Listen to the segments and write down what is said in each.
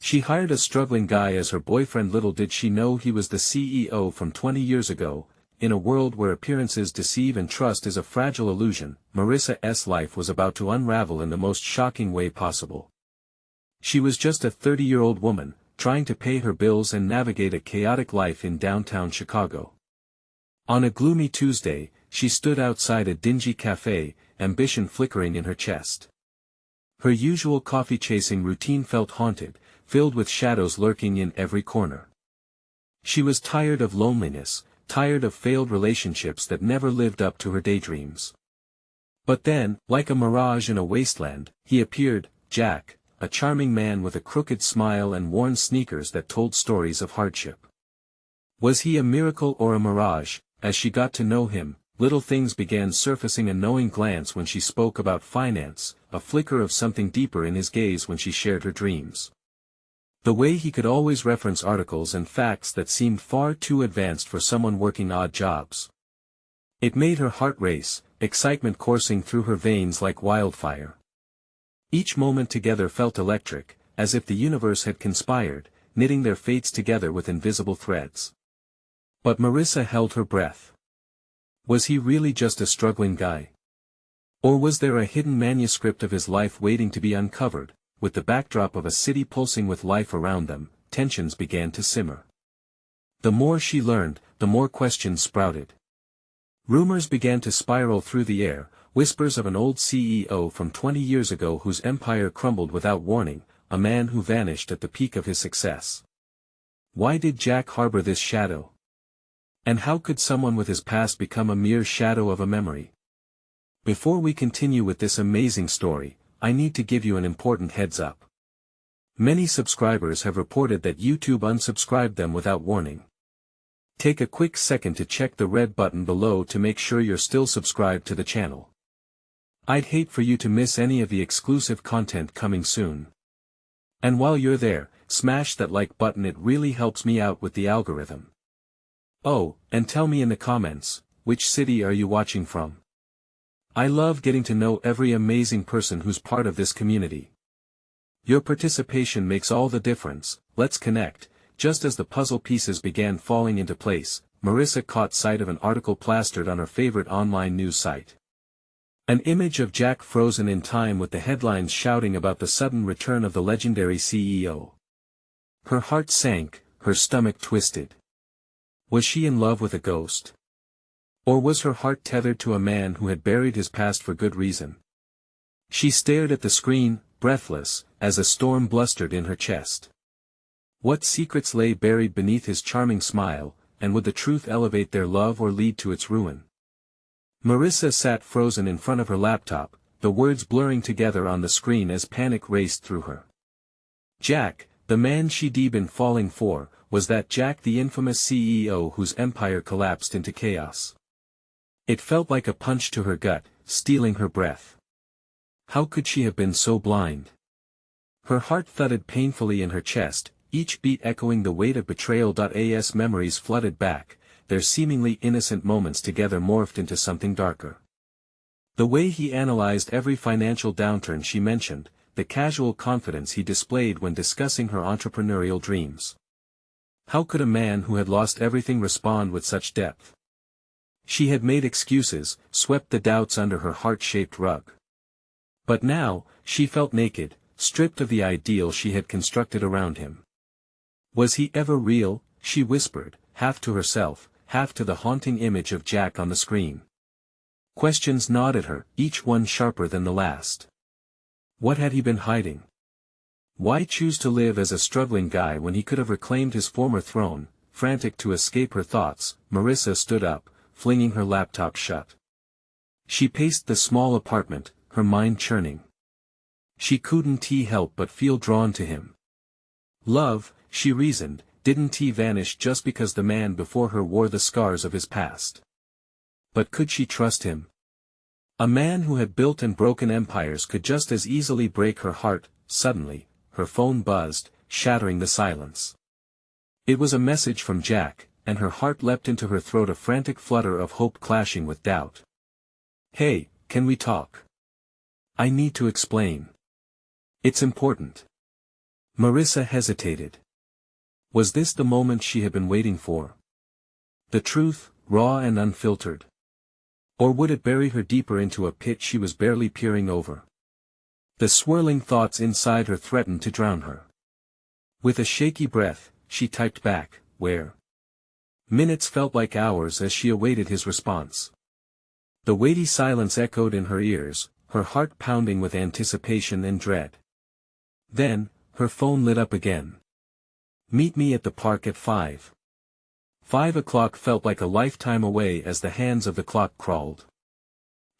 She hired a struggling guy as her boyfriend. Little did she know he was the CEO from 20 years ago. In a world where appearances deceive and trust is a fragile illusion, Marissa's life was about to unravel in the most shocking way possible. She was just a 30-year-old woman, trying to pay her bills and navigate a chaotic life in downtown Chicago. On a gloomy Tuesday, she stood outside a dingy cafe, ambition flickering in her chest. Her usual coffee-chasing routine felt haunted, filled with shadows lurking in every corner. She was tired of loneliness, tired of failed relationships that never lived up to her daydreams. But then, like a mirage in a wasteland, he appeared, Jack, a charming man with a crooked smile and worn sneakers that told stories of hardship. Was he a miracle or a mirage? As she got to know him, little things began surfacing: a knowing glance when she spoke about finance, a flicker of something deeper in his gaze when she shared her dreams. The way he could always reference articles and facts that seemed far too advanced for someone working odd jobs. It made her heart race, excitement coursing through her veins like wildfire. Each moment together felt electric, as if the universe had conspired, knitting their fates together with invisible threads. But Marissa held her breath. Was he really just a struggling guy? Or was there a hidden manuscript of his life waiting to be uncovered? With the backdrop of a city pulsing with life around them, tensions began to simmer. The more she learned, the more questions sprouted. Rumors began to spiral through the air, whispers of an old CEO from 20 years ago whose empire crumbled without warning, a man who vanished at the peak of his success. Why did Jack harbor this shadow? And how could someone with his past become a mere shadow of a memory? Before we continue with this amazing story, I need to give you an important heads up. Many subscribers have reported that YouTube unsubscribed them without warning. Take a quick second to check the red button below to make sure you're still subscribed to the channel. I'd hate for you to miss any of the exclusive content coming soon. And while you're there, smash that like button, it really helps me out with the algorithm. Oh, and tell me in the comments, which city are you watching from? I love getting to know every amazing person who's part of this community. Your participation makes all the difference. Let's connect. Just as the puzzle pieces began falling into place, Marissa caught sight of an article plastered on her favorite online news site. An image of Jack frozen in time with the headlines shouting about the sudden return of the legendary CEO. Her heart sank, her stomach twisted. Was she in love with a ghost? Or was her heart tethered to a man who had buried his past for good reason? She stared at the screen, breathless, as a storm blustered in her chest. What secrets lay buried beneath his charming smile, and would the truth elevate their love or lead to its ruin? Marissa sat frozen in front of her laptop, the words blurring together on the screen as panic raced through her. Jack, the man she'd been falling for, was that Jack the infamous CEO whose empire collapsed into chaos? It felt like a punch to her gut, stealing her breath. How could she have been so blind? Her heart thudded painfully in her chest, each beat echoing the weight of betrayal. As memories flooded back, their seemingly innocent moments together morphed into something darker. The way he analyzed every financial downturn she mentioned, the casual confidence he displayed when discussing her entrepreneurial dreams. How could a man who had lost everything respond with such depth? She had made excuses, swept the doubts under her heart-shaped rug. But now, she felt naked, stripped of the ideal she had constructed around him. Was he ever real? She whispered, half to herself, half to the haunting image of Jack on the screen. Questions gnawed at her, each one sharper than the last. What had he been hiding? Why choose to live as a struggling guy when he could have reclaimed his former throne? Frantic to escape her thoughts, Marissa stood up, flinging her laptop shut. She paced the small apartment, her mind churning. She couldn't help but feel drawn to him. Love, she reasoned, didn't vanish just because the man before her wore the scars of his past. But could she trust him? A man who had built and broken empires could just as easily break her heart. Suddenly, her phone buzzed, shattering the silence. It was a message from Jack, and her heart leapt into her throat, a frantic flutter of hope clashing with doubt. Hey, can we talk? I need to explain. It's important. Marissa hesitated. Was this the moment she had been waiting for? The truth, raw and unfiltered. Or would it bury her deeper into a pit she was barely peering over? The swirling thoughts inside her threatened to drown her. With a shaky breath, she typed back, "Where?" Minutes felt like hours as she awaited his response. The weighty silence echoed in her ears, her heart pounding with anticipation and dread. Then, her phone lit up again. "Meet me at the park at 5. 5 o'clock felt like a lifetime away as the hands of the clock crawled.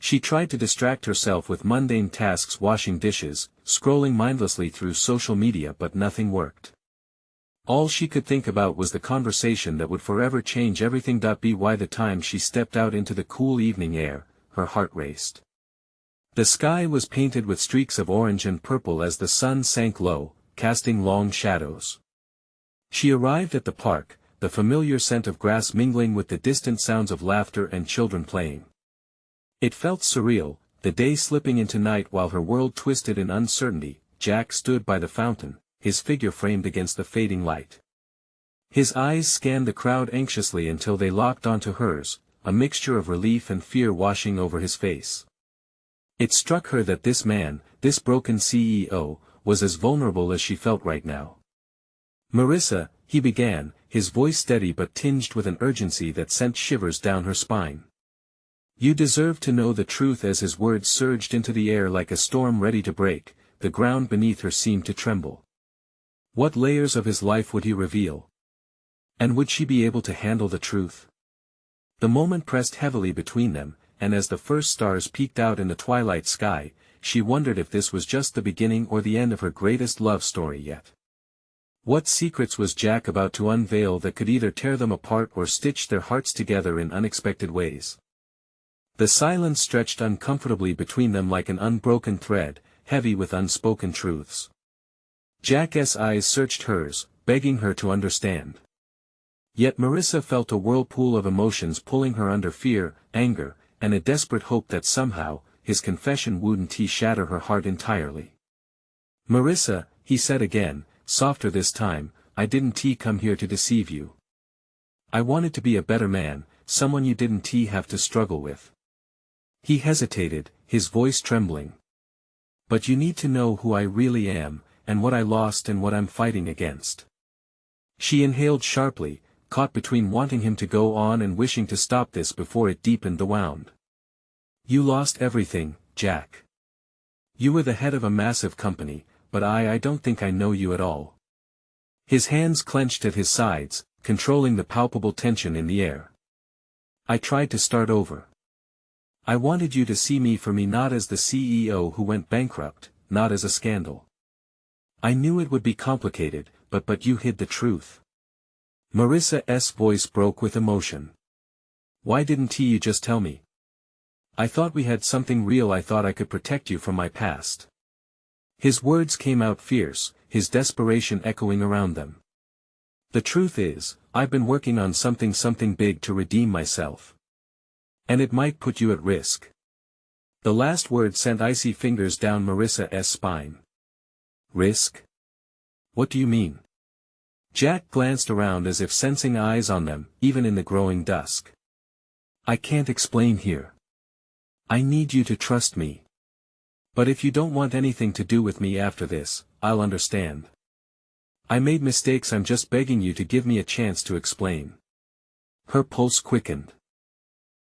She tried to distract herself with mundane tasks, washing dishes, scrolling mindlessly through social media, but nothing worked. All she could think about was the conversation that would forever change everything. By the time she stepped out into the cool evening air, her heart raced. The sky was painted with streaks of orange and purple as the sun sank low, casting long shadows. She arrived at the park, the familiar scent of grass mingling with the distant sounds of laughter and children playing. It felt surreal, the day slipping into night while her world twisted in uncertainty. Jack stood by the fountain, his figure framed against the fading light. His eyes scanned the crowd anxiously until they locked onto hers, a mixture of relief and fear washing over his face. It struck her that this man, this broken CEO, was as vulnerable as she felt right now. "Marissa," he began, his voice steady but tinged with an urgency that sent shivers down her spine. "You deserve to know the truth." As his words surged into the air like a storm ready to break, the ground beneath her seemed to tremble. What layers of his life would he reveal? And would she be able to handle the truth? The moment pressed heavily between them, and as the first stars peeked out in the twilight sky, she wondered if this was just the beginning or the end of her greatest love story yet. What secrets was Jack about to unveil that could either tear them apart or stitch their hearts together in unexpected ways? The silence stretched uncomfortably between them like an unbroken thread, heavy with unspoken truths. Jack's eyes searched hers, begging her to understand. Yet Marissa felt a whirlpool of emotions pulling her under: fear, anger, and a desperate hope that somehow, his confession wouldn't shatter her heart entirely. "Marissa," he said again, softer this time, "I didn't come here to deceive you. I wanted to be a better man, someone you didn't have to struggle with." He hesitated, his voice trembling. "But you need to know who I really am, and what I lost and what I'm fighting against." She inhaled sharply, caught between wanting him to go on and wishing to stop this before it deepened the wound. "You lost everything, Jack. You were the head of a massive company, but I don't think I know you at all." His hands clenched at his sides, controlling the palpable tension in the air. "I tried to start over. I wanted you to see me for me, not as the CEO who went bankrupt, not as a scandal. I knew it would be complicated, but you hid the truth." Marissa's voice broke with emotion. "Why didn't you just tell me? I thought we had something real. I thought I could protect you from my past." His words came out fierce, his desperation echoing around them. "The truth is, I've been working on something big to redeem myself. And it might put you at risk." The last word sent icy fingers down Marissa's spine. "Risk? What do you mean?" Jack glanced around as if sensing eyes on them, even in the growing dusk. "I can't explain here. I need you to trust me. But if you don't want anything to do with me after this, I'll understand. I made mistakes. I'm just begging you to give me a chance to explain." Her pulse quickened.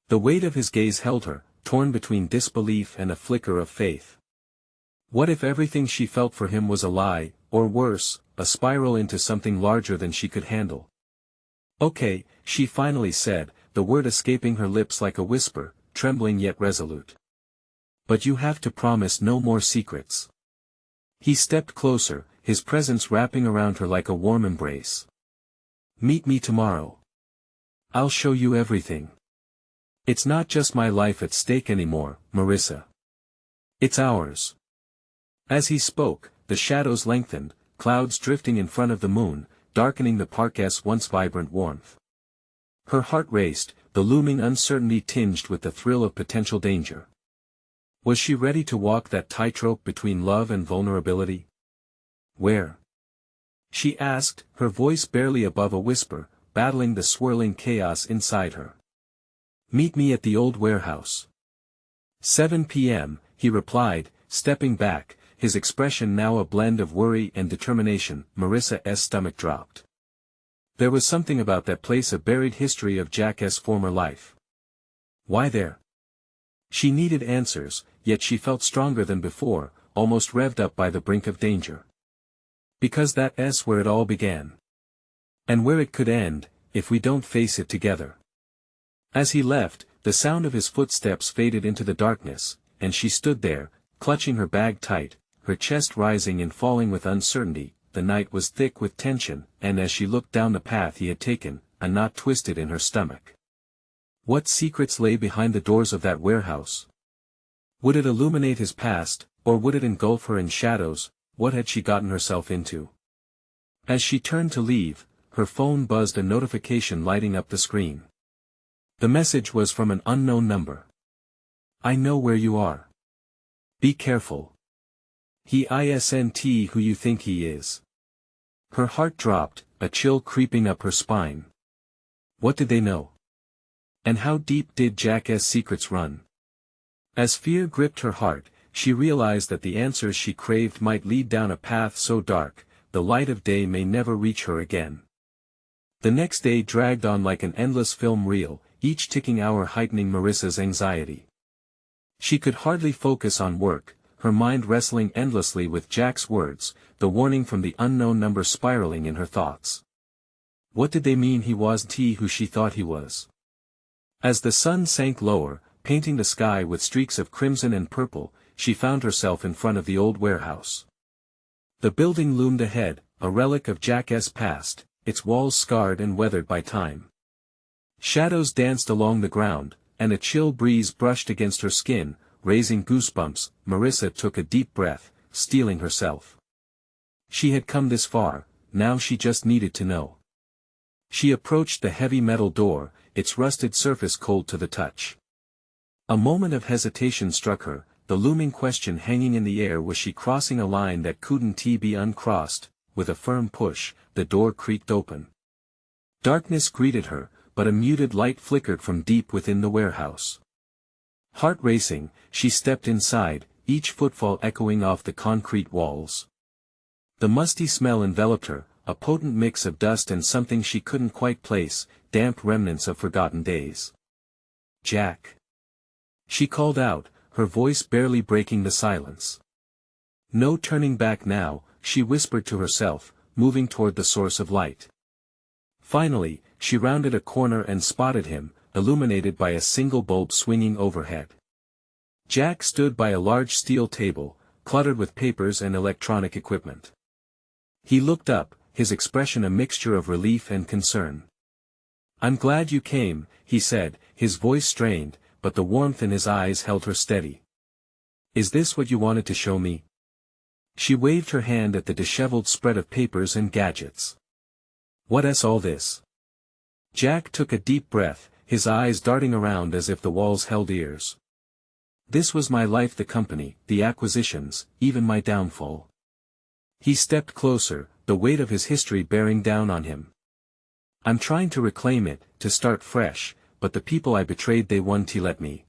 The weight of his gaze held her, torn between disbelief and a flicker of faith. What if everything she felt for him was a lie, or worse, a spiral into something larger than she could handle? "Okay," she finally said, the word escaping her lips like a whisper, trembling yet resolute. "But you have to promise no more secrets." He stepped closer, his presence wrapping around her like a warm embrace. "Meet me tomorrow. I'll show you everything. It's not just my life at stake anymore, Marissa. It's ours." As he spoke, the shadows lengthened, clouds drifting in front of the moon, darkening the park's once vibrant warmth. Her heart raced, the looming uncertainty tinged with the thrill of potential danger. Was she ready to walk that tightrope between love and vulnerability? Where? she asked, her voice barely above a whisper, battling the swirling chaos inside her. Meet me at the old warehouse. 7 p.m., he replied, stepping back, his expression now a blend of worry and determination. Marissa's stomach dropped. There was something about that place, a buried history of Jack's former life. Why there? She needed answers, yet she felt stronger than before, almost revved up by the brink of danger. Because that's where it all began. And where it could end, if we don't face it together. As he left, the sound of his footsteps faded into the darkness, and she stood there, clutching her bag tight, her chest rising and falling with uncertainty. The night was thick with tension, and as she looked down the path he had taken, a knot twisted in her stomach. What secrets lay behind the doors of that warehouse? Would it illuminate his past, or would it engulf her in shadows? What had she gotten herself into? As she turned to leave, her phone buzzed, a notification lighting up the screen. The message was from an unknown number. I know where you are. Be careful. He isn't who you think he is. Her heart dropped, a chill creeping up her spine. What did they know? And how deep did Jack's secrets run? As fear gripped her heart, she realized that the answers she craved might lead down a path so dark, the light of day may never reach her again. The next day dragged on like an endless film reel, each ticking hour heightening Marissa's anxiety. She could hardly focus on work, her mind wrestling endlessly with Jack's words, the warning from the unknown number spiraling in her thoughts. What did they mean? He wasn't who she thought he was. As the sun sank lower, painting the sky with streaks of crimson and purple, she found herself in front of the old warehouse. The building loomed ahead, a relic of Jack's past, its walls scarred and weathered by time. Shadows danced along the ground, and a chill breeze brushed against her skin, raising goosebumps. Marissa took a deep breath, steeling herself. She had come this far, now she just needed to know. She approached the heavy metal door, its rusted surface cold to the touch. A moment of hesitation struck her, the looming question hanging in the air: was she crossing a line that couldn't be uncrossed? With a firm push, the door creaked open. Darkness greeted her, but a muted light flickered from deep within the warehouse. Heart racing, she stepped inside, each footfall echoing off the concrete walls. The musty smell enveloped her, a potent mix of dust and something she couldn't quite place, damp remnants of forgotten days. Jack. She called out, her voice barely breaking the silence. No turning back now, she whispered to herself, moving toward the source of light. Finally, she rounded a corner and spotted him, illuminated by a single bulb swinging overhead. Jack stood by a large steel table, cluttered with papers and electronic equipment. He looked up, his expression a mixture of relief and concern. "I'm glad you came," he said, his voice strained, but the warmth in his eyes held her steady. "Is this what you wanted to show me?" She waved her hand at the disheveled spread of papers and gadgets. "What's all this?" Jack took a deep breath, his eyes darting around as if the walls held ears. "This was my life, the company, the acquisitions, even my downfall." He stepped closer, the weight of his history bearing down on him. "I'm trying to reclaim it, to start fresh, but the people I betrayed, they won't let me."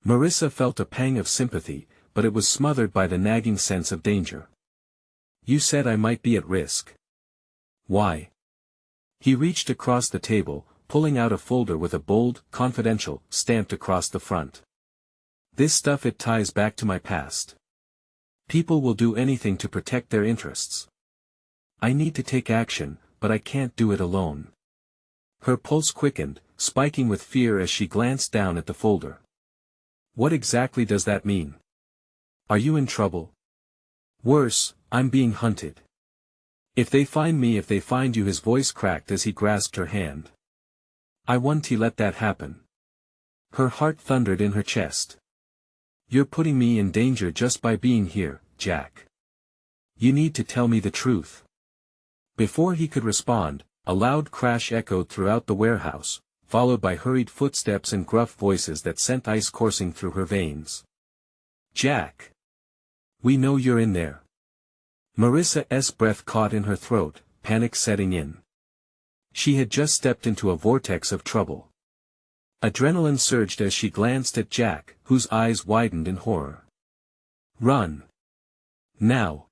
Marissa felt a pang of sympathy, but it was smothered by the nagging sense of danger. "You said I might be at risk. Why?" He reached across the table, pulling out a folder with a bold, confidential, stamped across the front. "This stuff, it ties back to my past. People will do anything to protect their interests. I need to take action, but I can't do it alone." Her pulse quickened, spiking with fear as she glanced down at the folder. "What exactly does that mean? Are you in trouble?" "Worse, I'm being hunted. If they find me, if they find you," his voice cracked as he grasped her hand. "I won't let that happen." Her heart thundered in her chest. "You're putting me in danger just by being here, Jack. You need to tell me the truth." Before he could respond, a loud crash echoed throughout the warehouse, followed by hurried footsteps and gruff voices that sent ice coursing through her veins. "Jack! We know you're in there. Marissa's breath caught in her throat, panic setting in. She had just stepped into a vortex of trouble. Adrenaline surged as she glanced at Jack, whose eyes widened in horror. "Run! Now!"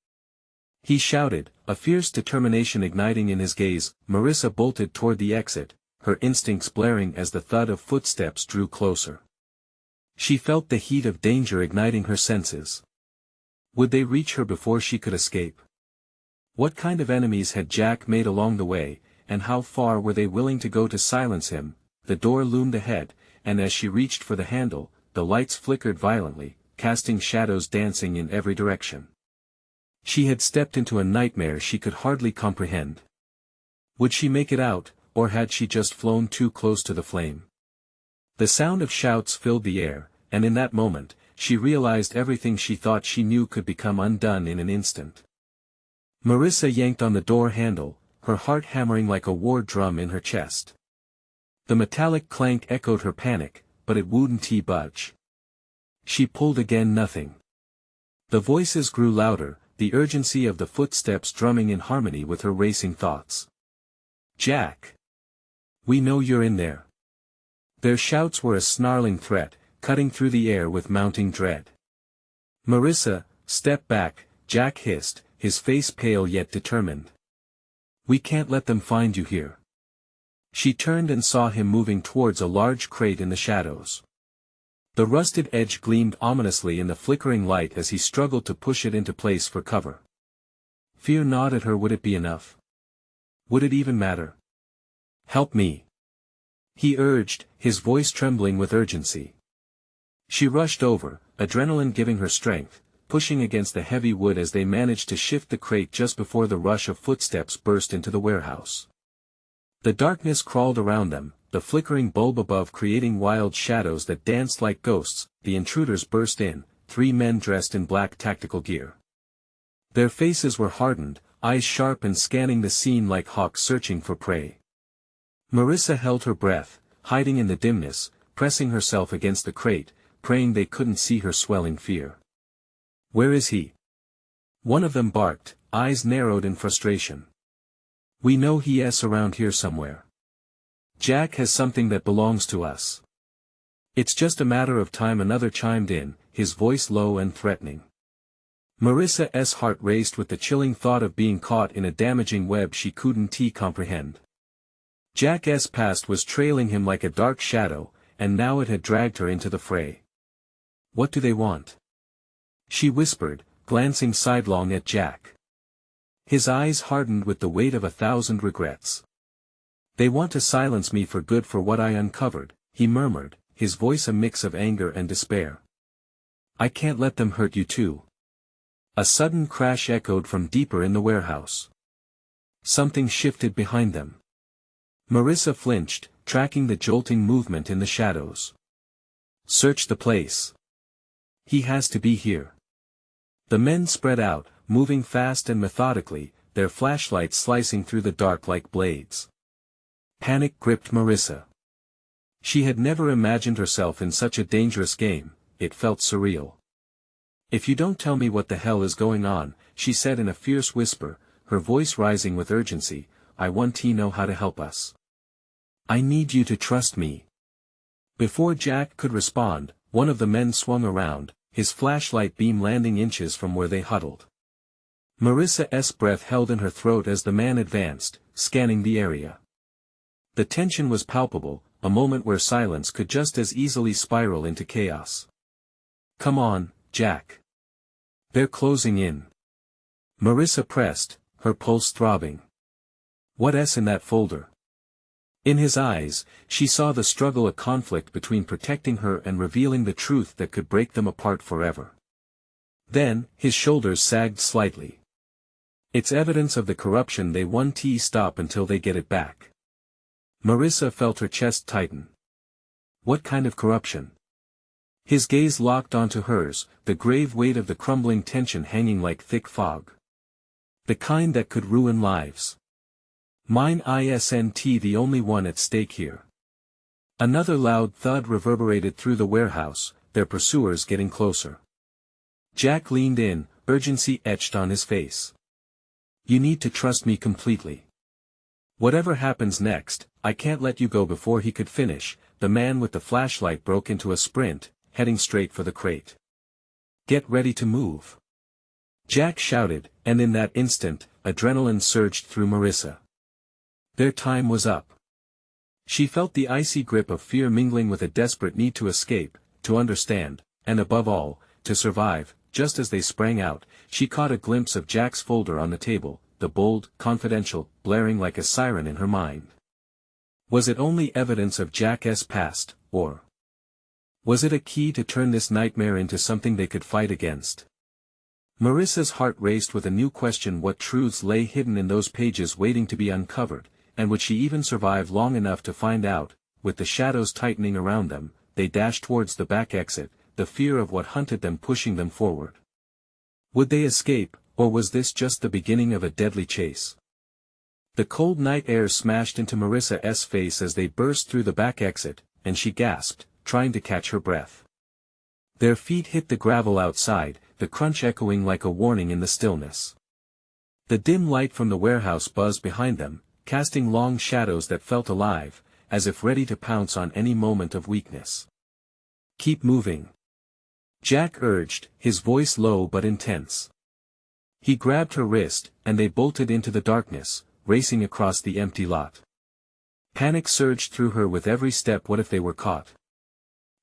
he shouted, a fierce determination igniting in his gaze. Marissa bolted toward the exit, her instincts blaring as the thud of footsteps drew closer. She felt the heat of danger igniting her senses. Would they reach her before she could escape? What kind of enemies had Jack made along the way, and how far were they willing to go to silence him? The door loomed ahead, and as she reached for the handle, the lights flickered violently, casting shadows dancing in every direction. She had stepped into a nightmare she could hardly comprehend. Would she make it out, or had she just flown too close to the flame? The sound of shouts filled the air, and in that moment, she realized everything she thought she knew could become undone in an instant. Marissa yanked on the door handle, her heart hammering like a war drum in her chest. The metallic clank echoed her panic, but it wouldn't budge. She pulled again, nothing. The voices grew louder, the urgency of the footsteps drumming in harmony with her racing thoughts. "Jack! We know you're in there." Their shouts were a snarling threat, cutting through the air with mounting dread. "Marissa, step back," Jack hissed, his face pale yet determined. "We can't let them find you here." She turned and saw him moving towards a large crate in the shadows. The rusted edge gleamed ominously in the flickering light as he struggled to push it into place for cover. Fear gnawed at her. Would it be enough? Would it even matter? "Help me," he urged, his voice trembling with urgency. She rushed over, adrenaline giving her strength, pushing against the heavy wood as they managed to shift the crate just before the rush of footsteps burst into the warehouse. The darkness crawled around them, the flickering bulb above creating wild shadows that danced like ghosts. The intruders burst in, 3 men dressed in black tactical gear. Their faces were hardened, eyes sharp and scanning the scene like hawks searching for prey. Marissa held her breath, hiding in the dimness, pressing herself against the crate, praying they couldn't see her swelling fear. "Where is he?" one of them barked, eyes narrowed in frustration. "We know he's around here somewhere. Jack has something that belongs to us. It's just a matter of time," another chimed in, his voice low and threatening. Marissa's heart raced with the chilling thought of being caught in a damaging web she couldn't comprehend. Jack's past was trailing him like a dark shadow, and now it had dragged her into the fray. "What do they want?" she whispered, glancing sidelong at Jack. His eyes hardened with the weight of 1,000 regrets. "They want to silence me for good for what I uncovered," he murmured, his voice a mix of anger and despair. "I can't let them hurt you too." A sudden crash echoed from deeper in the warehouse. Something shifted behind them. Marissa flinched, tracking the jolting movement in the shadows. "Search the place. He has to be here." The men spread out, moving fast and methodically, their flashlights slicing through the dark like blades. Panic gripped Marissa. She had never imagined herself in such a dangerous game. It felt surreal. "If you don't tell me what the hell is going on," she said in a fierce whisper, her voice rising with urgency, "I want to know how to help us. I need you to trust me." Before Jack could respond, one of the men swung around, his flashlight beam landing inches from where they huddled. Marissa's breath held in her throat as the man advanced, scanning the area. The tension was palpable, a moment where silence could just as easily spiral into chaos. "Come on, Jack. They're closing in." Marissa pressed, her pulse throbbing. "What's in that folder?" In his eyes, she saw the struggle, a conflict between protecting her and revealing the truth that could break them apart forever. Then, his shoulders sagged slightly. "It's evidence of the corruption they want to stop until they get it back." Marissa felt her chest tighten. "What kind of corruption?" His gaze locked onto hers, the grave weight of the crumbling tension hanging like thick fog. "The kind that could ruin lives. Mine isn't the only one at stake here." Another loud thud reverberated through the warehouse, their pursuers getting closer. Jack leaned in, urgency etched on his face. You need to trust me completely. Whatever happens next, I can't let you go. Before he could finish, the man with the flashlight broke into a sprint, heading straight for the crate. Get ready to move. Jack shouted, and in that instant, adrenaline surged through Marissa. Their time was up. She felt the icy grip of fear mingling with a desperate need to escape, to understand, and above all, to survive. Just as they sprang out, she caught a glimpse of Jack's folder on the table, the bold, confidential, blaring like a siren in her mind. Was it only evidence of Jack's past, or was it a key to turn this nightmare into something they could fight against? Marissa's heart raced with a new question: what truths lay hidden in those pages waiting to be uncovered, and would she even survive long enough to find out? With the shadows tightening around them, they dashed towards the back exit, the fear of what hunted them pushing them forward. Would they escape, or was this just the beginning of a deadly chase? The cold night air smashed into Marissa's face as they burst through the back exit, and she gasped, trying to catch her breath. Their feet hit the gravel outside, the crunch echoing like a warning in the stillness. The dim light from the warehouse buzzed behind them, casting long shadows that felt alive, as if ready to pounce on any moment of weakness. Keep moving, Jack urged, his voice low but intense. He grabbed her wrist, and they bolted into the darkness, racing across the empty lot. Panic surged through her with every step. What if they were caught?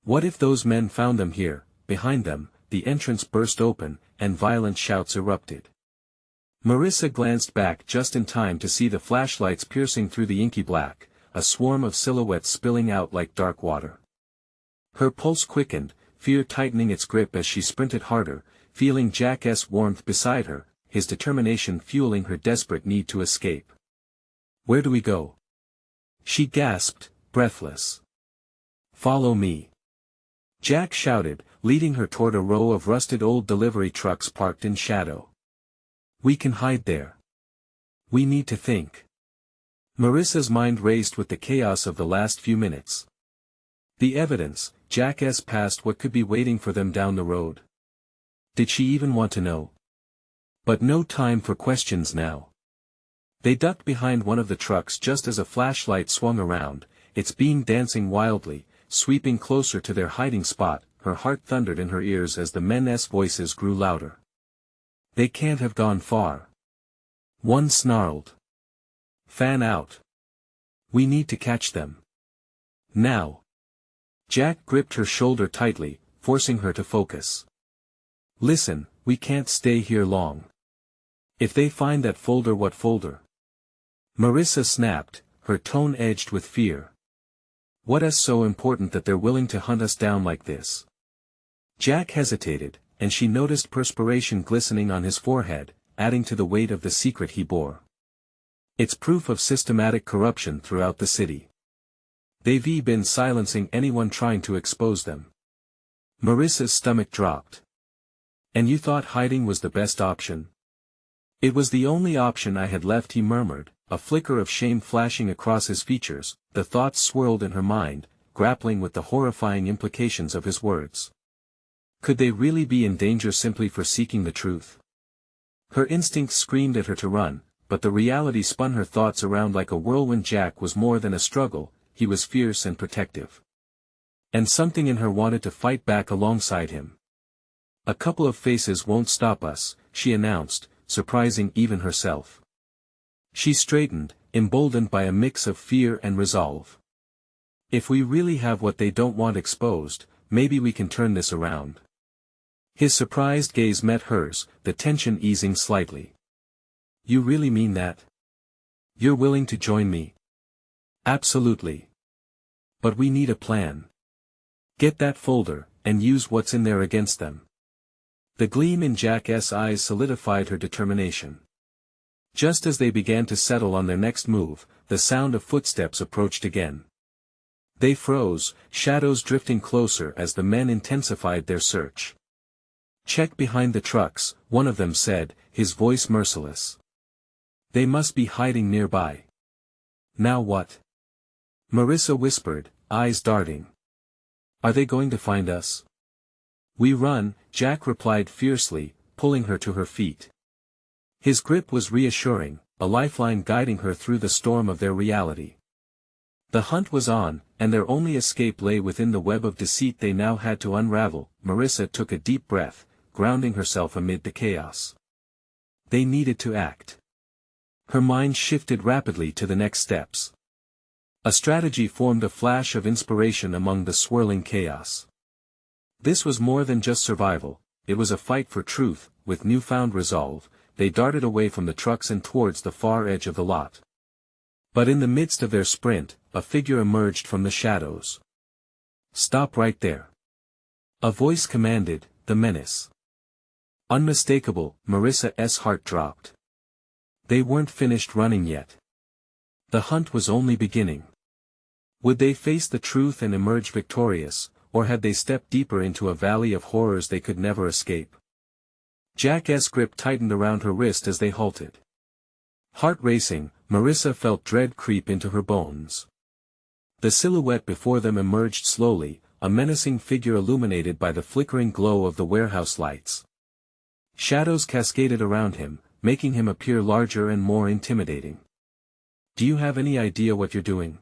What if those men found them here? Behind them, the entrance burst open, and violent shouts erupted. Marissa glanced back just in time to see the flashlights piercing through the inky black, a swarm of silhouettes spilling out like dark water. Her pulse quickened, fear tightening its grip as she sprinted harder, feeling Jack's warmth beside her, his determination fueling her desperate need to escape. Where do we go? She gasped, breathless. Follow me, Jack shouted, leading her toward a row of rusted old delivery trucks parked in shadow. We can hide there. We need to think. Marissa's mind raced with the chaos of the last few minutes. The evidence, Jack's past, what could be waiting for them down the road? Did she even want to know? But no time for questions now. They ducked behind one of the trucks just as a flashlight swung around, its beam dancing wildly, sweeping closer to their hiding spot. Her heart thundered in her ears as the men's voices grew louder. They can't have gone far. One snarled. Fan out. We need to catch them. Now. Jack gripped her shoulder tightly, forcing her to focus. Listen, we can't stay here long. If they find that folder, what folder? Marissa snapped, her tone edged with fear. What's so important that they're willing to hunt us down like this? Jack hesitated, and she noticed perspiration glistening on his forehead, adding to the weight of the secret he bore. It's proof of systematic corruption throughout the city. They've been silencing anyone trying to expose them. Marissa's stomach dropped. And you thought hiding was the best option? It was the only option I had left, he murmured, a flicker of shame flashing across his features. The thoughts swirled in her mind, grappling with the horrifying implications of his words. Could they really be in danger simply for seeking the truth? Her instincts screamed at her to run, but the reality spun her thoughts around like a whirlwind. Jack was more than a struggle, he was fierce and protective. And something in her wanted to fight back alongside him. A couple of faces won't stop us, she announced, surprising even herself. She straightened, emboldened by a mix of fear and resolve. If we really have what they don't want exposed, maybe we can turn this around. His surprised gaze met hers, the tension easing slightly. You really mean that? You're willing to join me? Absolutely. But we need a plan. Get that folder, and use what's in there against them. The gleam in Jack's eyes solidified her determination. Just as they began to settle on their next move, the sound of footsteps approached again. They froze, shadows drifting closer as the men intensified their search. Check behind the trucks, one of them said, his voice merciless. They must be hiding nearby. Now what? Marissa whispered, eyes darting. Are they going to find us? We run, Jack replied fiercely, pulling her to her feet. His grip was reassuring, a lifeline guiding her through the storm of their reality. The hunt was on, and their only escape lay within the web of deceit they now had to unravel. Marissa took a deep breath, grounding herself amid the chaos. They needed to act. Her mind shifted rapidly to the next steps. A strategy formed a flash of inspiration among the swirling chaos. This was more than just survival, it was a fight for truth. With newfound resolve, they darted away from the trucks and towards the far edge of the lot. But in the midst of their sprint, a figure emerged from the shadows. "Stop right there!" A voice commanded, the menace. Unmistakable, Marissa's heart dropped. They weren't finished running yet. The hunt was only beginning. Would they face the truth and emerge victorious, or had they stepped deeper into a valley of horrors they could never escape? Jack's grip tightened around her wrist as they halted. Heart racing, Marissa felt dread creep into her bones. The silhouette before them emerged slowly, a menacing figure illuminated by the flickering glow of the warehouse lights. Shadows cascaded around him, making him appear larger and more intimidating. "Do you have any idea what you're doing?"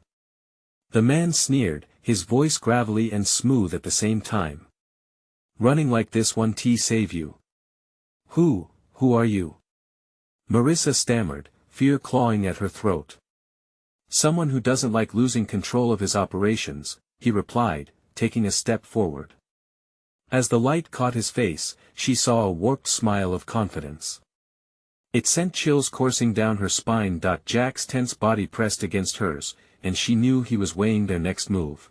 The man sneered, his voice gravelly and smooth at the same time. "Running like this won't save you." Who are you?" Marissa stammered, fear clawing at her throat. "Someone who doesn't like losing control of his operations," he replied, taking a step forward. As the light caught his face, she saw a warped smile of confidence. It sent chills coursing down her spine. Jack's tense body pressed against hers, and she knew he was weighing their next move.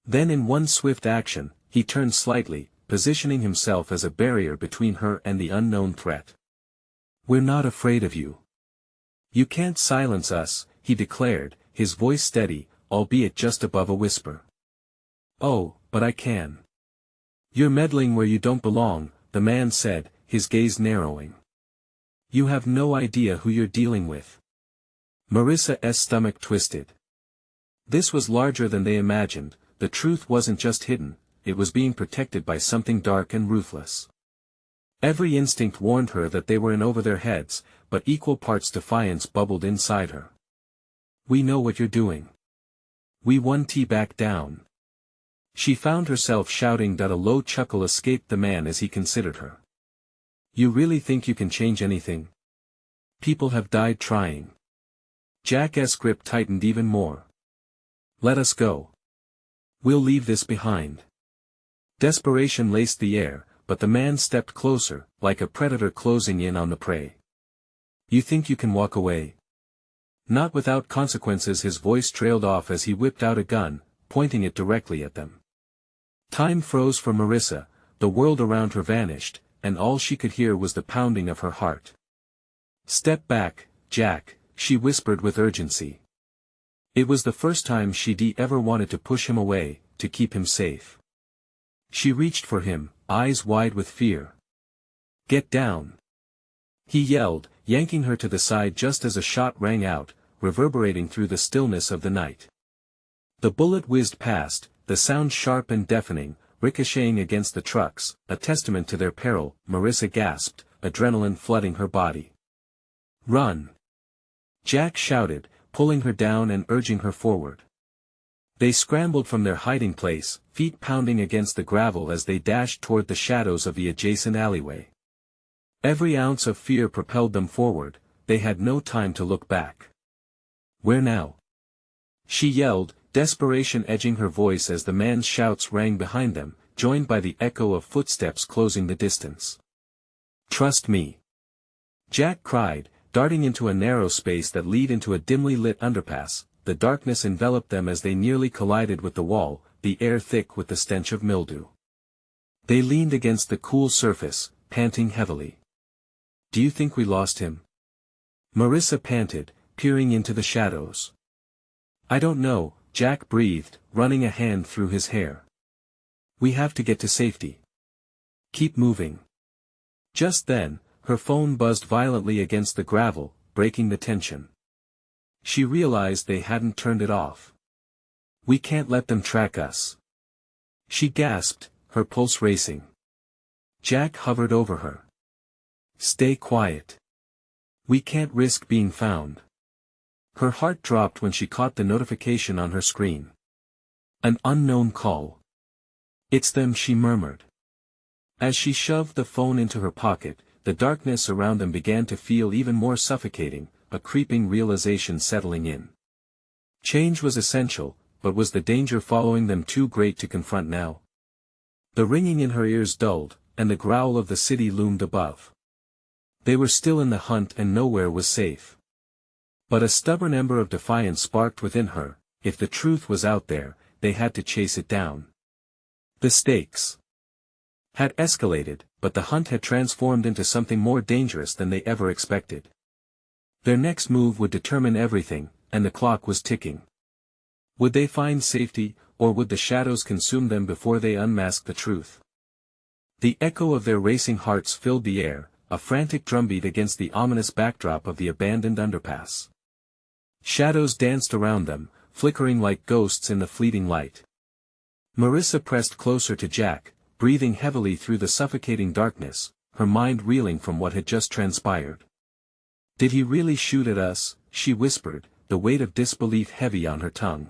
Then in one swift action, he turned slightly, positioning himself as a barrier between her and the unknown threat. "We're not afraid of you. You can't silence us," he declared, his voice steady, albeit just above a whisper. "Oh, but I can." "You're meddling where you don't belong," the man said, his gaze narrowing. "You have no idea who you're dealing with." Marissa's stomach twisted. This was larger than they imagined. The truth wasn't just hidden, it was being protected by something dark and ruthless. Every instinct warned her that they were in over their heads, but equal parts defiance bubbled inside her. "We know what you're doing. We won't back down." She found herself shouting. A low chuckle escaped the man as he considered her. "You really think you can change anything? People have died trying." Jack's grip tightened even more. "Let us go. We'll leave this behind." Desperation laced the air, but the man stepped closer, like a predator closing in on the prey. "You think you can walk away?" "Not without consequences." His voice trailed off as he whipped out a gun, pointing it directly at them. Time froze for Marissa, the world around her vanished, and all she could hear was the pounding of her heart. "Step back, Jack," she whispered with urgency. It was the first time she'd ever wanted to push him away, to keep him safe. She reached for him, eyes wide with fear. "Get down!" he yelled, yanking her to the side just as a shot rang out, reverberating through the stillness of the night. The bullet whizzed past, the sound sharp and deafening, ricocheting against the trucks, a testament to their peril. Marissa gasped, adrenaline flooding her body. "Run!" Jack shouted, pulling her down and urging her forward. They scrambled from their hiding place, feet pounding against the gravel as they dashed toward the shadows of the adjacent alleyway. Every ounce of fear propelled them forward, they had no time to look back. "Where now?" she yelled, desperation edging her voice as the man's shouts rang behind them, joined by the echo of footsteps closing the distance. "Trust me!" Jack cried, darting into a narrow space that led into a dimly lit underpass. The darkness enveloped them as they nearly collided with the wall, the air thick with the stench of mildew. They leaned against the cool surface, panting heavily. "Do you think we lost him?" Marissa panted, peering into the shadows. "I don't know," Jack breathed, running a hand through his hair. "We have to get to safety. Keep moving." Just then, her phone buzzed violently against the gravel, breaking the tension. She realized they hadn't turned it off. "We can't let them track us." She gasped, her pulse racing. Jack hovered over her. "Stay quiet. We can't risk being found. Her heart dropped when she caught the notification on her screen. An unknown call. It's them, she murmured. As she shoved the phone into her pocket, the darkness around them began to feel even more suffocating, a creeping realization settling in. Change was essential, but was the danger following them too great to confront now? The ringing in her ears dulled, and the growl of the city loomed above. They were still in the hunt and nowhere was safe. But a stubborn ember of defiance sparked within her. If the truth was out there, they had to chase it down. The stakes had escalated, but the hunt had transformed into something more dangerous than they ever expected. Their next move would determine everything, and the clock was ticking. Would they find safety, or would the shadows consume them before they unmasked the truth? The echo of their racing hearts filled the air, a frantic drumbeat against the ominous backdrop of the abandoned underpass. Shadows danced around them, flickering like ghosts in the fleeting light. Marissa pressed closer to Jack, breathing heavily through the suffocating darkness, her mind reeling from what had just transpired. "Did he really shoot at us?" she whispered, the weight of disbelief heavy on her tongue.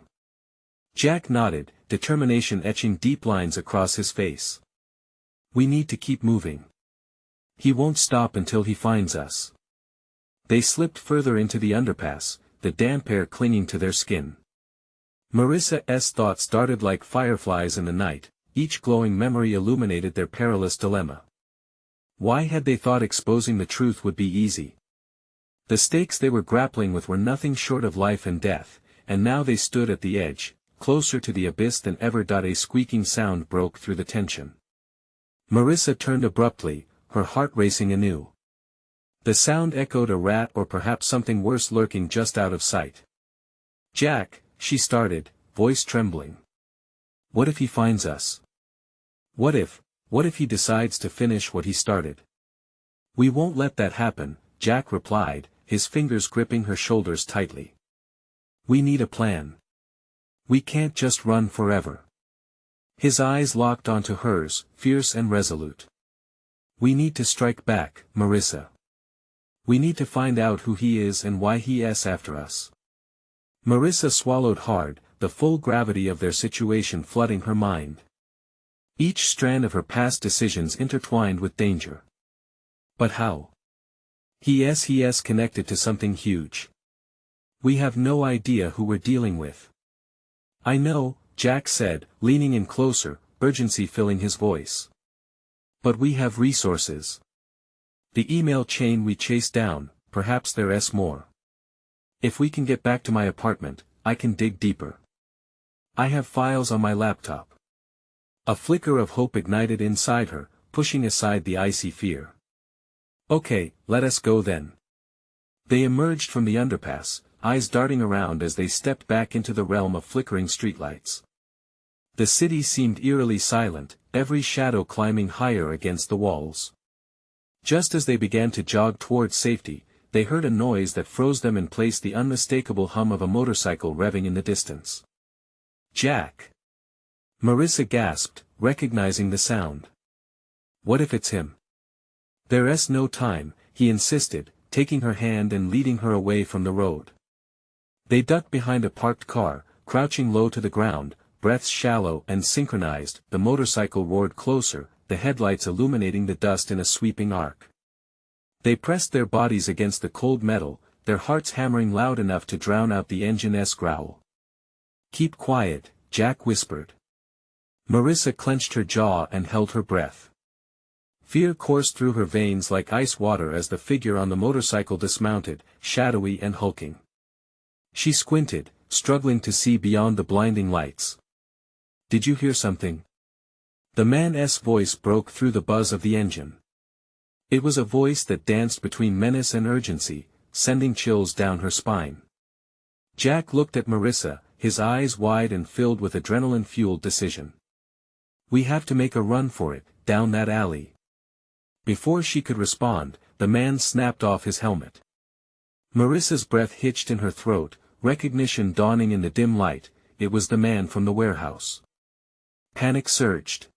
Jack nodded, determination etching deep lines across his face. "We need to keep moving. He won't stop until he finds us." They slipped further into the underpass, the damp air clinging to their skin. Marissa's thoughts darted like fireflies in the night, each glowing memory illuminated their perilous dilemma. Why had they thought exposing the truth would be easy? The stakes they were grappling with were nothing short of life and death, and now they stood at the edge, closer to the abyss than ever. A squeaking sound broke through the tension. Marissa turned abruptly, her heart racing anew. The sound echoed a rat or perhaps something worse lurking just out of sight. "Jack," she started, voice trembling. "What if he finds us? What if he decides to finish what he started?" "We won't let that happen," Jack replied, his fingers gripping her shoulders tightly. "We need a plan. We can't just run forever." His eyes locked onto hers, fierce and resolute. "We need to strike back, Marissa. We need to find out who he is and why he's after us." Marissa swallowed hard, the full gravity of their situation flooding her mind. Each strand of her past decisions intertwined with danger. But how? He's connected to something huge. We have no idea who we're dealing with. "I know," Jack said, leaning in closer, urgency filling his voice. "But we have resources. The email chain we chased down, perhaps there's more. If we can get back to my apartment, I can dig deeper. I have files on my laptop." A flicker of hope ignited inside her, pushing aside the icy fear. "Okay, let us go then." They emerged from the underpass, eyes darting around as they stepped back into the realm of flickering streetlights. The city seemed eerily silent, every shadow climbing higher against the walls. Just as they began to jog toward safety, they heard a noise that froze them in place, the unmistakable hum of a motorcycle revving in the distance. "Jack!" Marissa gasped, recognizing the sound. "What if it's him?" "There's no time," he insisted, taking her hand and leading her away from the road. They ducked behind a parked car, crouching low to the ground, breaths shallow and synchronized. The motorcycle roared closer, the headlights illuminating the dust in a sweeping arc. They pressed their bodies against the cold metal, their hearts hammering loud enough to drown out the engine's growl. "Keep quiet," Jack whispered. Marissa clenched her jaw and held her breath. Fear coursed through her veins like ice water as the figure on the motorcycle dismounted, shadowy and hulking. She squinted, struggling to see beyond the blinding lights. "Did you hear something?" The man's voice broke through the buzz of the engine. It was a voice that danced between menace and urgency, sending chills down her spine. Jack looked at Marissa, his eyes wide and filled with adrenaline-fueled decision. "We have to make a run for it, down that alley." Before she could respond, the man snapped off his helmet. Marissa's breath hitched in her throat, recognition dawning in the dim light. It was the man from the warehouse. Panic surged.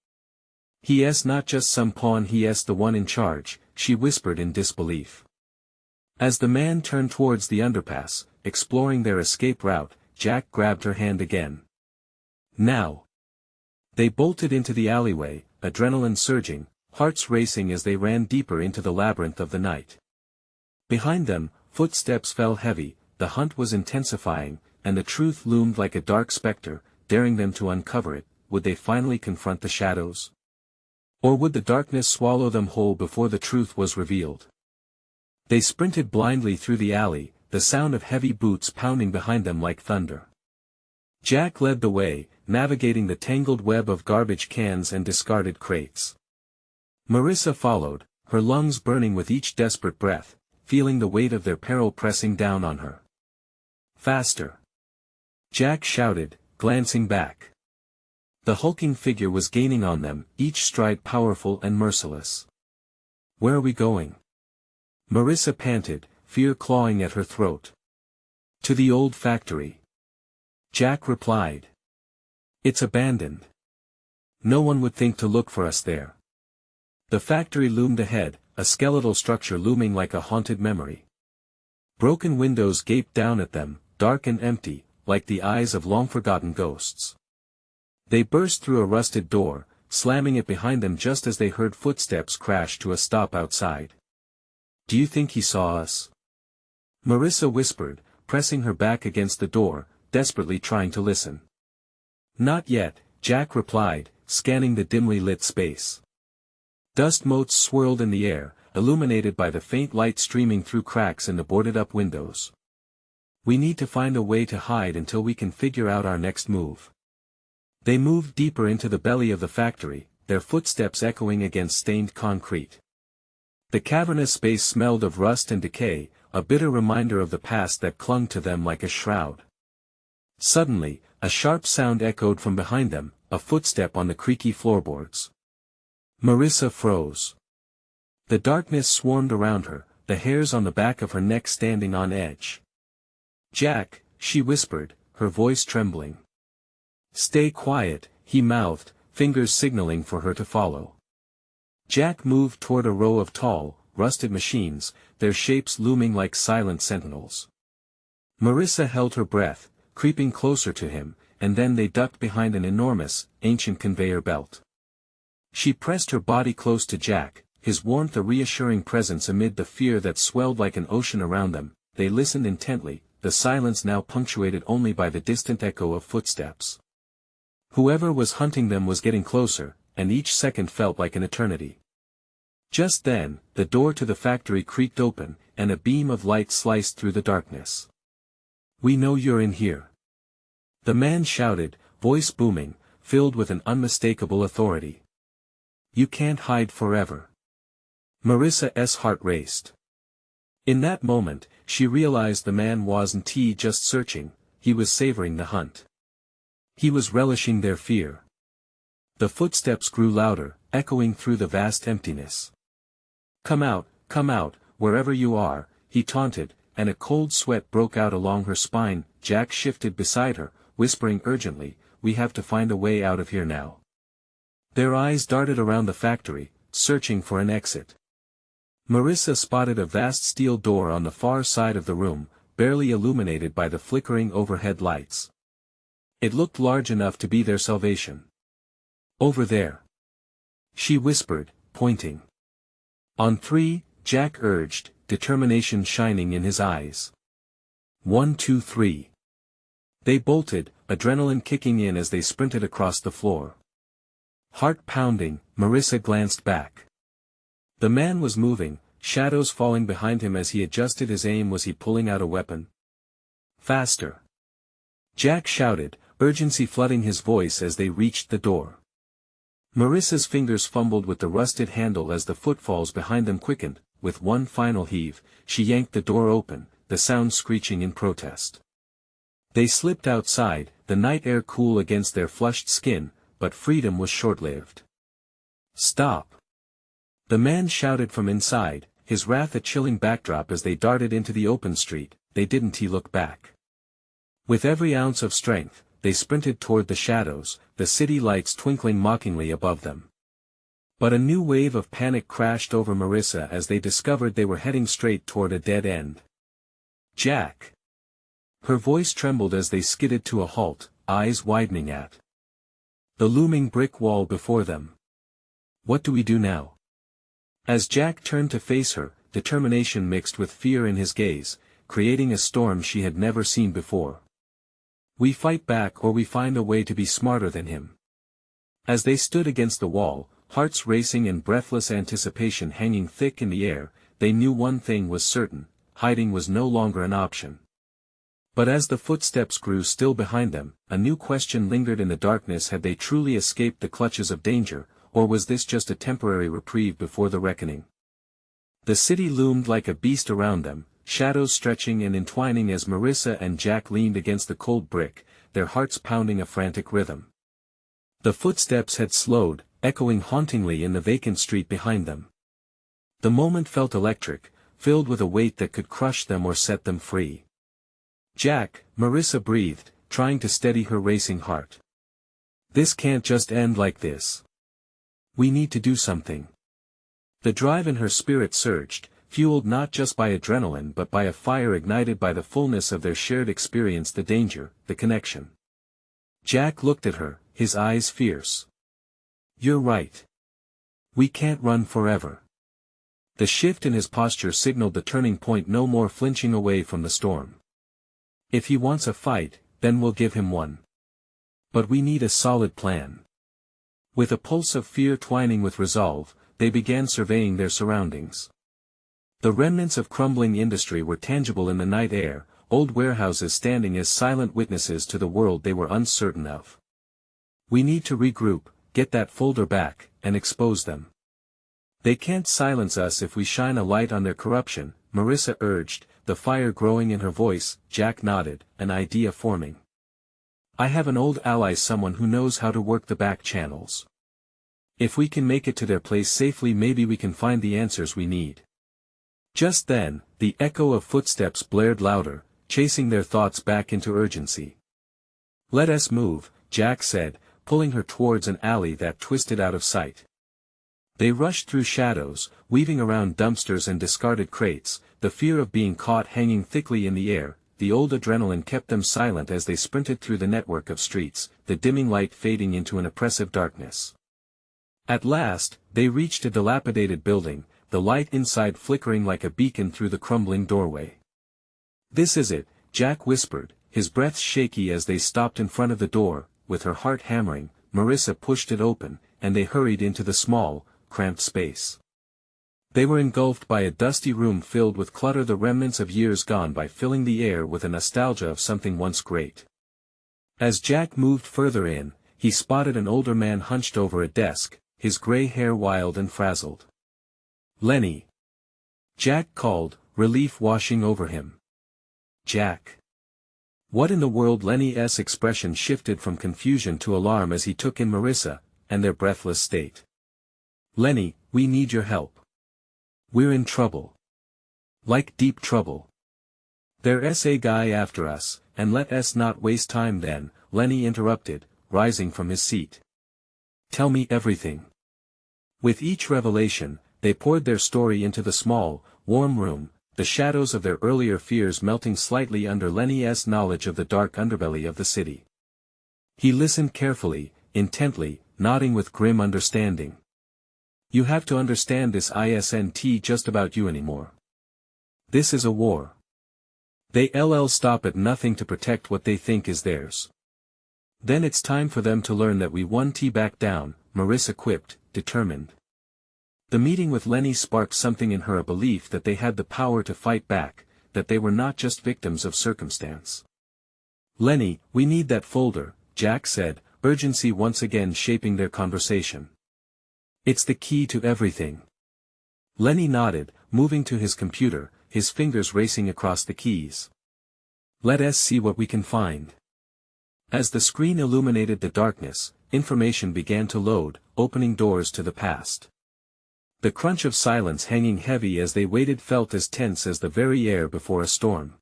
"He's not just some pawn, he's the one in charge," she whispered in disbelief. As the man turned towards the underpass, exploring their escape route, Jack grabbed her hand again. Now. They bolted into the alleyway, adrenaline surging, hearts racing as they ran deeper into the labyrinth of the night. Behind them, footsteps fell heavy, the hunt was intensifying, and the truth loomed like a dark specter, daring them to uncover it. Would they finally confront the shadows? Or would the darkness swallow them whole before the truth was revealed? They sprinted blindly through the alley, the sound of heavy boots pounding behind them like thunder. Jack led the way, navigating the tangled web of garbage cans and discarded crates. Marissa followed, her lungs burning with each desperate breath, feeling the weight of their peril pressing down on her. Faster! Jack shouted, glancing back. The hulking figure was gaining on them, each stride powerful and merciless. Where are we going? Marissa panted, fear clawing at her throat. To the old factory. Jack replied. It's abandoned. No one would think to look for us there. The factory loomed ahead, a skeletal structure looming like a haunted memory. Broken windows gaped down at them, dark and empty, like the eyes of long-forgotten ghosts. They burst through a rusted door, slamming it behind them just as they heard footsteps crash to a stop outside. Do you think he saw us? Marissa whispered, pressing her back against the door, desperately trying to listen. Not yet, Jack replied, scanning the dimly lit space. Dust motes swirled in the air, illuminated by the faint light streaming through cracks in the boarded-up windows. We need to find a way to hide until we can figure out our next move. They moved deeper into the belly of the factory, their footsteps echoing against stained concrete. The cavernous space smelled of rust and decay, a bitter reminder of the past that clung to them like a shroud. Suddenly, a sharp sound echoed from behind them, a footstep on the creaky floorboards. Marissa froze. The darkness swarmed around her, the hairs on the back of her neck standing on edge. Jack, she whispered, her voice trembling. Stay quiet, he mouthed, fingers signaling for her to follow. Jack moved toward a row of tall, rusted machines, their shapes looming like silent sentinels. Marissa held her breath, creeping closer to him, and then they ducked behind an enormous, ancient conveyor belt. She pressed her body close to Jack, his warmth a reassuring presence amid the fear that swelled like an ocean around them. They listened intently, the silence now punctuated only by the distant echo of footsteps. Whoever was hunting them was getting closer, and each second felt like an eternity. Just then, the door to the factory creaked open, and a beam of light sliced through the darkness. We know you're in here. The man shouted, voice booming, filled with an unmistakable authority. You can't hide forever. Marissa's heart raced. In that moment, she realized the man wasn't just searching, he was savoring the hunt. He was relishing their fear. The footsteps grew louder, echoing through the vast emptiness. Come out, wherever you are, he taunted, and a cold sweat broke out along her spine. Jack shifted beside her, whispering urgently, we have to find a way out of here now. Their eyes darted around the factory, searching for an exit. Marissa spotted a vast steel door on the far side of the room, barely illuminated by the flickering overhead lights. It looked large enough to be their salvation. Over there. She whispered, pointing. On three, Jack urged, determination shining in his eyes. 1, 2, 3. They bolted, adrenaline kicking in as they sprinted across the floor. Heart pounding, Marissa glanced back. The man was moving, shadows falling behind him as he adjusted his aim. Was he pulling out a weapon? Faster! Jack shouted, urgency flooding his voice as they reached the door. Marissa's fingers fumbled with the rusted handle as the footfalls behind them quickened. With one final heave, she yanked the door open, the sound screeching in protest. They slipped outside, the night air cool against their flushed skin, but freedom was short-lived. Stop! The man shouted from inside, his wrath a chilling backdrop as they darted into the open street. They didn't look back. With every ounce of strength, they sprinted toward the shadows, the city lights twinkling mockingly above them. But a new wave of panic crashed over Marissa as they discovered they were heading straight toward a dead end. Jack! Her voice trembled as they skidded to a halt, eyes widening at the looming brick wall before them. What do we do now? As Jack turned to face her, determination mixed with fear in his gaze, creating a storm she had never seen before. We fight back or we find a way to be smarter than him. As they stood against the wall, hearts racing and breathless anticipation hanging thick in the air, they knew one thing was certain: hiding was no longer an option. But as the footsteps grew still behind them, a new question lingered in the darkness: had they truly escaped the clutches of danger, or was this just a temporary reprieve before the reckoning? The city loomed like a beast around them, shadows stretching and entwining as Marissa and Jack leaned against the cold brick, their hearts pounding a frantic rhythm. The footsteps had slowed, echoing hauntingly in the vacant street behind them. The moment felt electric, filled with a weight that could crush them or set them free. Jack, Marissa breathed, trying to steady her racing heart. This can't just end like this. We need to do something. The drive in her spirit surged, fueled not just by adrenaline but by a fire ignited by the fullness of their shared experience: the danger, the connection. Jack looked at her, his eyes fierce. You're right. We can't run forever. The shift in his posture signaled the turning point: no more flinching away from the storm. If he wants a fight, then we'll give him one. But we need a solid plan. With a pulse of fear twining with resolve, they began surveying their surroundings. The remnants of crumbling industry were tangible in the night air, old warehouses standing as silent witnesses to the world they were uncertain of. We need to regroup, get that folder back, and expose them. They can't silence us if we shine a light on their corruption, Marissa urged, the fire growing in her voice. Jack nodded, an idea forming. I have an old ally, someone who knows how to work the back channels. If we can make it to their place safely, maybe we can find the answers we need. Just then, the echo of footsteps blared louder, chasing their thoughts back into urgency. Let us move, Jack said, pulling her towards an alley that twisted out of sight. They rushed through shadows, weaving around dumpsters and discarded crates, the fear of being caught hanging thickly in the air. The old adrenaline kept them silent as they sprinted through the network of streets, the dimming light fading into an oppressive darkness. At last, they reached a dilapidated building, the light inside flickering like a beacon through the crumbling doorway. This is it, Jack whispered, his breath shaky as they stopped in front of the door. With her heart hammering, Marissa pushed it open, and they hurried into the small, cramped space. They were engulfed by a dusty room filled with clutter, the remnants of years gone by filling the air with a nostalgia of something once great. As Jack moved further in, he spotted an older man hunched over a desk, his gray hair wild and frazzled. Lenny! Jack called, relief washing over him. Jack! What in the world? Lenny's expression shifted from confusion to alarm as he took in Marissa, and their breathless state. Lenny, we need your help. We're in trouble. Like deep trouble. There's a guy after us, and let us not waste time then, Lenny interrupted, rising from his seat. Tell me everything. With each revelation, they poured their story into the small, warm room, the shadows of their earlier fears melting slightly under Lenny's knowledge of the dark underbelly of the city. He listened carefully, intently, nodding with grim understanding. You have to understand, this isn't just about you anymore. This is a war. They'll stop at nothing to protect what they think is theirs. Then it's time for them to learn that we won't back down, Marissa quipped, determined. The meeting with Lenny sparked something in her, a belief that they had the power to fight back, that they were not just victims of circumstance. Lenny, we need that folder, Jack said, urgency once again shaping their conversation. It's the key to everything. Lenny nodded, moving to his computer, his fingers racing across the keys. Let us see what we can find. As the screen illuminated the darkness, information began to load, opening doors to the past. The crunch of silence hanging heavy as they waited felt as tense as the very air before a storm.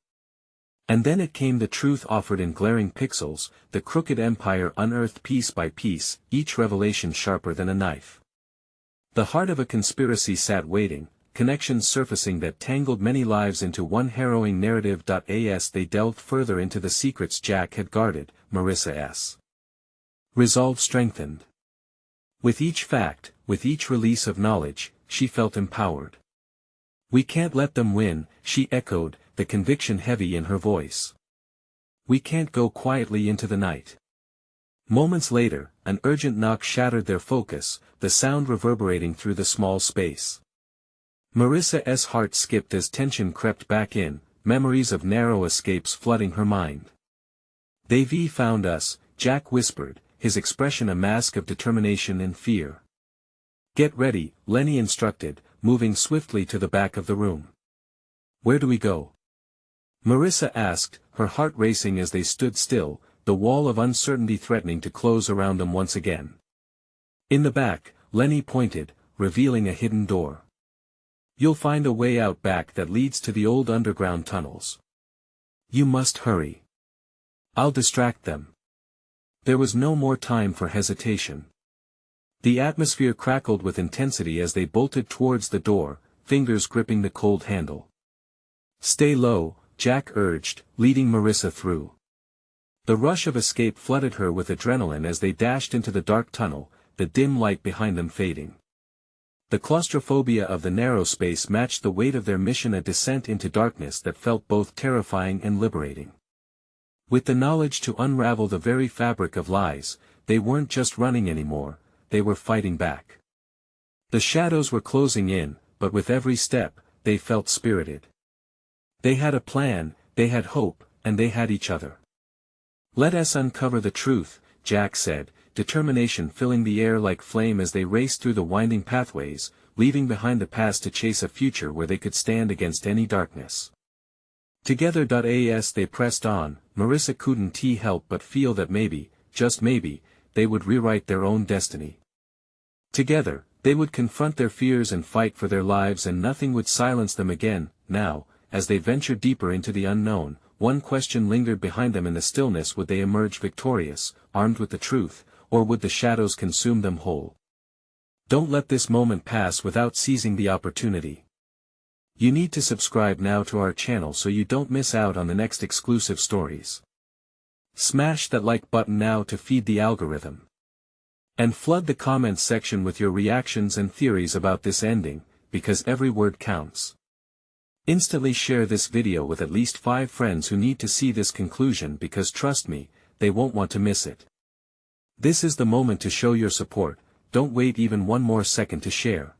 And then it came, the truth offered in glaring pixels, the crooked empire unearthed piece by piece, each revelation sharper than a knife. The heart of a conspiracy sat waiting, connections surfacing that tangled many lives into one harrowing narrative. As they delved further into the secrets Jack had guarded, Marissa's resolve strengthened. With each fact, with each release of knowledge, she felt empowered. "We can't let them win," she echoed, the conviction heavy in her voice. "We can't go quietly into the night." Moments later, an urgent knock shattered their focus, the sound reverberating through the small space. Marissa's heart skipped as tension crept back in, memories of narrow escapes flooding her mind. "They've found us," Jack whispered, his expression a mask of determination and fear. "Get ready," Lenny instructed, moving swiftly to the back of the room. "Where do we go?" Marissa asked, her heart racing as they stood still, the wall of uncertainty threatening to close around them once again. "In the back," Lenny pointed, revealing a hidden door. "You'll find a way out back that leads to the old underground tunnels. You must hurry. I'll distract them." There was no more time for hesitation. The atmosphere crackled with intensity as they bolted towards the door, fingers gripping the cold handle. "Stay low," Jack urged, leading Marissa through. The rush of escape flooded her with adrenaline as they dashed into the dark tunnel, the dim light behind them fading. The claustrophobia of the narrow space matched the weight of their mission, a descent into darkness that felt both terrifying and liberating. With the knowledge to unravel the very fabric of lies, they weren't just running anymore, they were fighting back. The shadows were closing in, but with every step, they felt spirited. They had a plan, they had hope, and they had each other. "Let us uncover the truth," Jack said, determination filling the air like flame as they raced through the winding pathways, leaving behind the past to chase a future where they could stand against any darkness. Together. As they pressed on, Marissa couldn't help but feel that maybe, just maybe, they would rewrite their own destiny. Together, they would confront their fears and fight for their lives, and nothing would silence them again. Now, as they ventured deeper into the unknown, one question lingered behind them in the stillness: would they emerge victorious, armed with the truth, or would the shadows consume them whole? Don't let this moment pass without seizing the opportunity. You need to subscribe now to our channel so you don't miss out on the next exclusive stories. Smash that like button now to feed the algorithm. And flood the comments section with your reactions and theories about this ending, because every word counts. Instantly share this video with at least 5 friends who need to see this conclusion, because trust me, they won't want to miss it. This is the moment to show your support. Don't wait even one more second to share.